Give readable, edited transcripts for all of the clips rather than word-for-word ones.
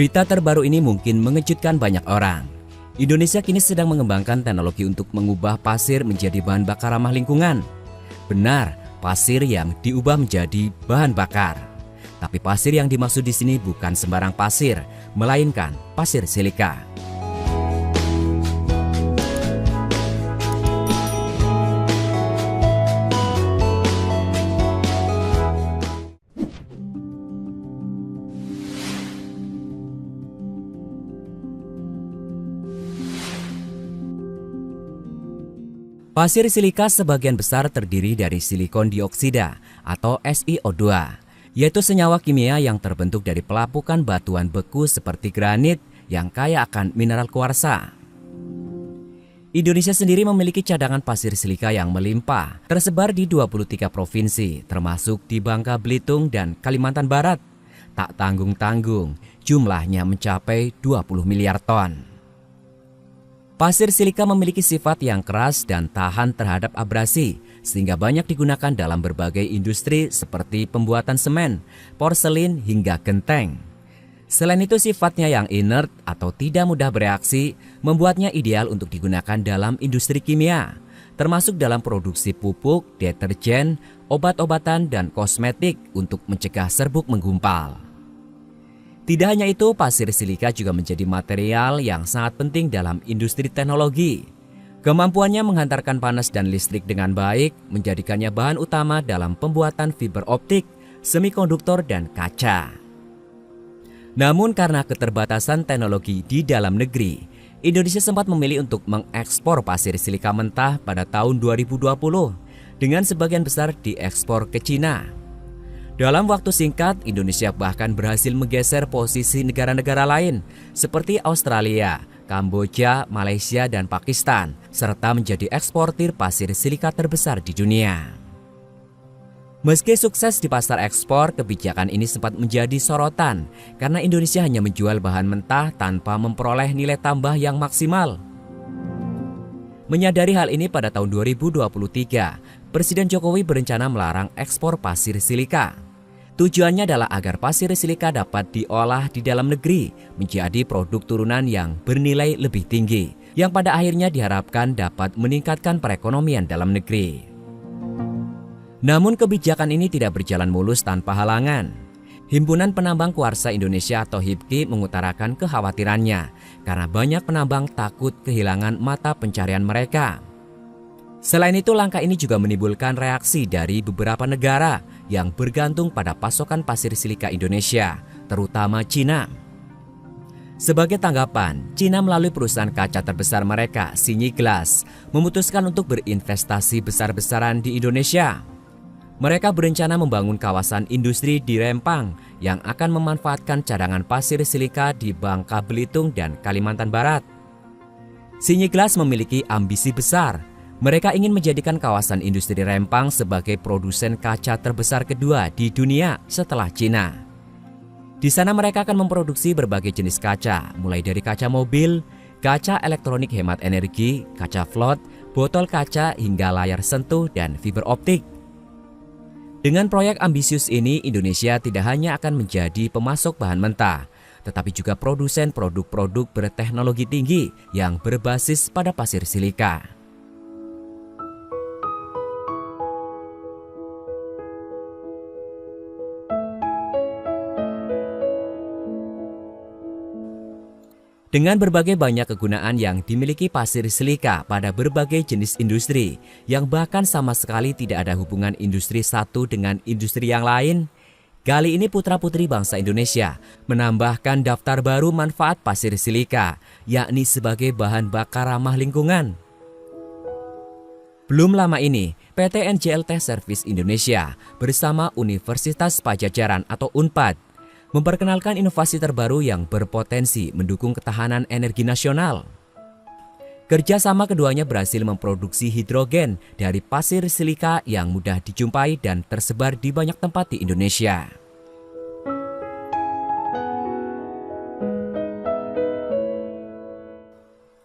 Berita terbaru ini mungkin mengejutkan banyak orang. Indonesia kini sedang mengembangkan teknologi untuk mengubah pasir menjadi bahan bakar ramah lingkungan. Benar, pasir yang diubah menjadi bahan bakar. Tapi pasir yang dimaksud di sini bukan sembarang pasir, melainkan pasir silika. Pasir silika sebagian besar terdiri dari silikon dioksida atau SiO2, yaitu senyawa kimia yang terbentuk dari pelapukan batuan beku seperti granit yang kaya akan mineral kuarsa. Indonesia sendiri memiliki cadangan pasir silika yang melimpah, tersebar di 23 provinsi, termasuk di Bangka Belitung dan Kalimantan Barat. Tak tanggung-tanggung, jumlahnya mencapai 20 miliar ton. Pasir silika memiliki sifat yang keras dan tahan terhadap abrasi, sehingga banyak digunakan dalam berbagai industri seperti pembuatan semen, porselin, hingga genteng. Selain itu, sifatnya yang inert atau tidak mudah bereaksi membuatnya ideal untuk digunakan dalam industri kimia, termasuk dalam produksi pupuk, deterjen, obat-obatan, dan kosmetik untuk mencegah serbuk menggumpal. Tidak hanya itu, pasir silika juga menjadi material yang sangat penting dalam industri teknologi. Kemampuannya menghantarkan panas dan listrik dengan baik menjadikannya bahan utama dalam pembuatan fiber optik, semikonduktor, dan kaca. Namun karena keterbatasan teknologi di dalam negeri, Indonesia sempat memilih untuk mengekspor pasir silika mentah pada tahun 2020 dengan sebagian besar diekspor ke Cina. Dalam waktu singkat, Indonesia bahkan berhasil menggeser posisi negara-negara lain seperti Australia, Kamboja, Malaysia, dan Pakistan, serta menjadi eksportir pasir silika terbesar di dunia. Meski sukses di pasar ekspor, kebijakan ini sempat menjadi sorotan karena Indonesia hanya menjual bahan mentah tanpa memperoleh nilai tambah yang maksimal. Menyadari hal ini, pada tahun 2023, Presiden Jokowi berencana melarang ekspor pasir silika. Tujuannya adalah agar pasir silika dapat diolah di dalam negeri menjadi produk turunan yang bernilai lebih tinggi, yang pada akhirnya diharapkan dapat meningkatkan perekonomian dalam negeri. Namun kebijakan ini tidak berjalan mulus tanpa halangan. Himpunan Penambang Kuarsa Indonesia atau HIPKI mengutarakan kekhawatirannya karena banyak penambang takut kehilangan mata pencarian mereka. Selain itu, langkah ini juga menimbulkan reaksi dari beberapa negara yang bergantung pada pasokan pasir silika Indonesia, terutama Cina. Sebagai tanggapan, Cina melalui perusahaan kaca terbesar mereka, Xinyi Glass, memutuskan untuk berinvestasi besar-besaran di Indonesia. Mereka berencana membangun kawasan industri di Rempang yang akan memanfaatkan cadangan pasir silika di Bangka Belitung dan Kalimantan Barat. Xinyi Glass memiliki ambisi besar. Mereka ingin menjadikan kawasan industri Rempang sebagai produsen kaca terbesar kedua di dunia setelah Cina. Di sana mereka akan memproduksi berbagai jenis kaca, mulai dari kaca mobil, kaca elektronik hemat energi, kaca float, botol kaca, hingga layar sentuh dan fiber optik. Dengan proyek ambisius ini, Indonesia tidak hanya akan menjadi pemasok bahan mentah, tetapi juga produsen produk-produk berteknologi tinggi yang berbasis pada pasir silika. Dengan berbagai banyak kegunaan yang dimiliki pasir silika pada berbagai jenis industri, yang bahkan sama sekali tidak ada hubungan industri satu dengan industri yang lain, kali ini putra-putri bangsa Indonesia menambahkan daftar baru manfaat pasir silika, yakni sebagai bahan bakar ramah lingkungan. Belum lama ini, PT NJLT Service Indonesia bersama Universitas Padjadjaran atau UNPAD memperkenalkan inovasi terbaru yang berpotensi mendukung ketahanan energi nasional. Kerjasama keduanya berhasil memproduksi hidrogen dari pasir silika yang mudah dijumpai dan tersebar di banyak tempat di Indonesia.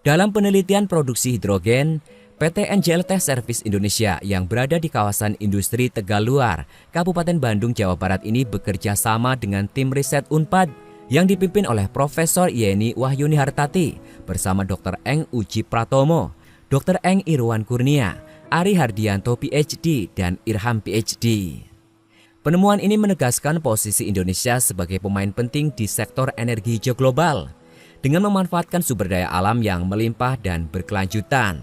Dalam penelitian produksi hidrogen, PT NJLT Service Indonesia yang berada di kawasan industri Tegaluar, Kabupaten Bandung, Jawa Barat ini bekerja sama dengan tim riset UNPAD yang dipimpin oleh Profesor Yeni Wahyuni Hartati bersama Dr. Eng Uji Pratomo, Dr. Eng Irwan Kurnia, Ari Hardianto PhD, dan Irham PhD. Penemuan ini menegaskan posisi Indonesia sebagai pemain penting di sektor energi hijau global dengan memanfaatkan sumber daya alam yang melimpah dan berkelanjutan,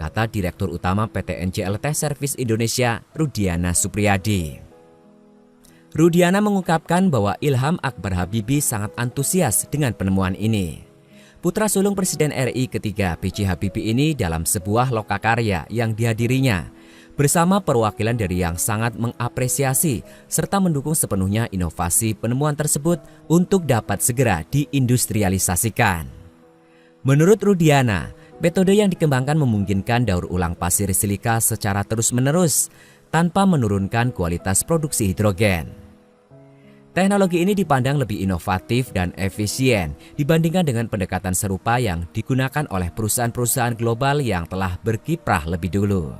kata Direktur Utama PT NCLT Service Indonesia, Rudiana Supriyadi. Rudiana mengungkapkan bahwa Ilham Akbar Habibie sangat antusias dengan penemuan ini. Putra sulung Presiden RI ketiga B.J. Habibie ini dalam sebuah lokakarya yang dihadirinya bersama perwakilan dari yang sangat mengapresiasi serta mendukung sepenuhnya inovasi penemuan tersebut untuk dapat segera diindustrialisasikan. Menurut Rudiana, metode yang dikembangkan memungkinkan daur ulang pasir silika secara terus-menerus tanpa menurunkan kualitas produksi hidrogen. Teknologi ini dipandang lebih inovatif dan efisien dibandingkan dengan pendekatan serupa yang digunakan oleh perusahaan-perusahaan global yang telah berkiprah lebih dulu.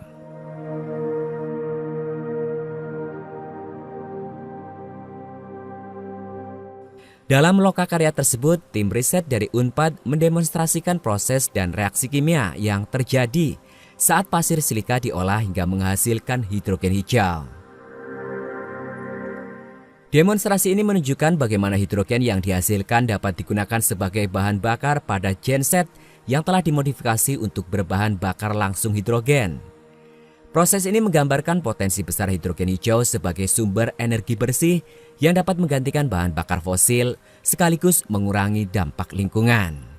Dalam lokakarya tersebut, tim riset dari UNPAD mendemonstrasikan proses dan reaksi kimia yang terjadi saat pasir silika diolah hingga menghasilkan hidrogen hijau. Demonstrasi ini menunjukkan bagaimana hidrogen yang dihasilkan dapat digunakan sebagai bahan bakar pada genset yang telah dimodifikasi untuk berbahan bakar langsung hidrogen. Proses ini menggambarkan potensi besar hidrogen hijau sebagai sumber energi bersih yang dapat menggantikan bahan bakar fosil sekaligus mengurangi dampak lingkungan.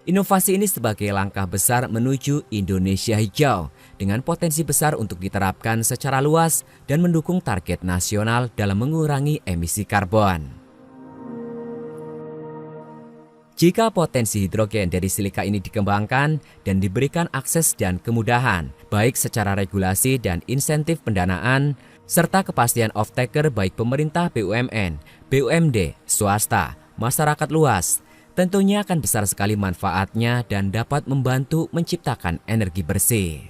Inovasi ini sebagai langkah besar menuju Indonesia hijau dengan potensi besar untuk diterapkan secara luas dan mendukung target nasional dalam mengurangi emisi karbon. Jika potensi hidrogen dari silika ini dikembangkan dan diberikan akses dan kemudahan, baik secara regulasi dan insentif pendanaan, serta kepastian off-taker baik pemerintah BUMN, BUMD, swasta, masyarakat luas, tentunya akan besar sekali manfaatnya dan dapat membantu menciptakan energi bersih.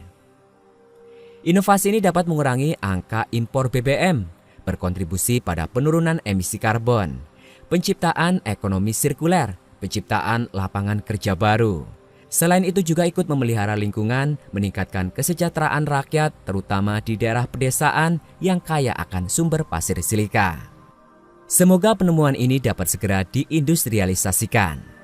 Inovasi ini dapat mengurangi angka impor BBM, berkontribusi pada penurunan emisi karbon, penciptaan ekonomi sirkuler, penciptaan lapangan kerja baru. Selain itu juga ikut memelihara lingkungan, meningkatkan kesejahteraan rakyat terutama di daerah pedesaan yang kaya akan sumber pasir silika. Semoga penemuan ini dapat segera diindustrialisasikan.